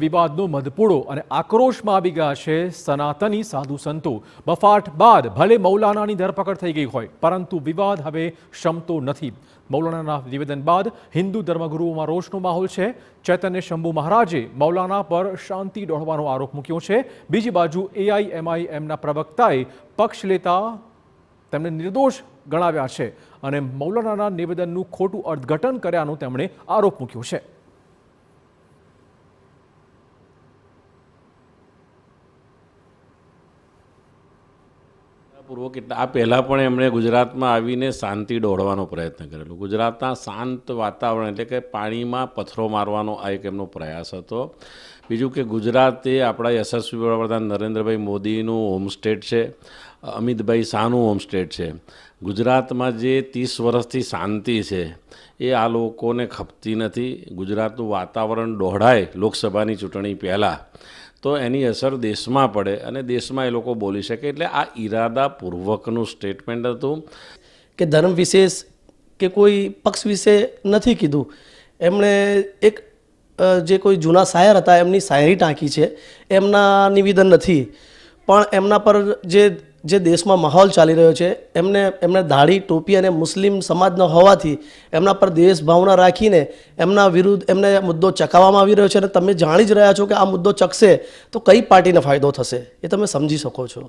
વિવાદનો મધપૂડો અને આક્રોશમાં આવી ગયા છે સનાતની સાધુ સંતો। બફાટ બાદ ભલે મૌલાનાની ધરપકડ થઈ ગઈ હોય, પરંતુ વિવાદ હવે શમતો નથી। મૌલાનાના નિવેદન બાદ હિન્દુ ધર્મગુરુઓમાં રોષનો માહોલ છે। ચૈતન્ય શંભુ મહારાજે મૌલાના પર શાંતિ દોહવાનો આરોપ મૂક્યો છે। બીજી બાજુ AIMIMના પ્રવક્તાએ પક્ષ લેતા તેમને નિર્દોષ ગણાવ્યા છે અને મૌલાનાના નિવેદનનું ખોટું અર્થઘટન કર્યાનો તેમણે આરોપ મૂક્યો છે। પૂર્વક આ પહેલાં પણ એમણે ગુજરાતમાં આવીને શાંતિ દોહવાનો પ્રયત્ન કરેલો। ગુજરાતના શાંત વાતાવરણ એટલે કે પાણીમાં પથ્થરો મારવાનો આ એક એમનો પ્રયાસ હતો। બીજું કે ગુજરાત એ આપણા યશસ્વી વડાપ્રધાન નરેન્દ્રભાઈ મોદીનું હોમ સ્ટેટ છે, અમિતભાઈ શાહનું હોમ સ્ટેટ છે। ગુજરાતમાં જે 30 વર્ષથી શાંતિ છે એ આ લોકોને ખપતી નથી। ગુજરાતનું વાતાવરણ દોહડાય લોકસભાની ચૂંટણી પહેલાં તો એની અસર દેશમાં પડે અને દેશમાં એ લોકો બોલી શકે। એટલે આ ઈરાદાપૂર્વકનું સ્ટેટમેન્ટ હતું કે ધર્મ વિશેષ કે કોઈ પક્ષ વિશે નથી કીધું। એમણે એક જે કોઈ જૂના શાયર હતા એમની શાયરી ટાંકી છે, એમના નિવેદન નથી। પણ એમના પર જે દેશમાં માહોલ ચાલી રહ્યો છે એમને દાઢી ટોપી અને મુસ્લિમ સમાજનો હોવાથી એમના પર દેશભાવના રાખીને એમના વિરુદ્ધ એમને મુદ્દો ચકાવવામાં આવી રહ્યો છે। અને તમે જાણી જ રહ્યા છો કે આ મુદ્દો ચકશે તો કઈ પાર્ટીને ફાયદો થશે એ તમે સમજી શકો છો।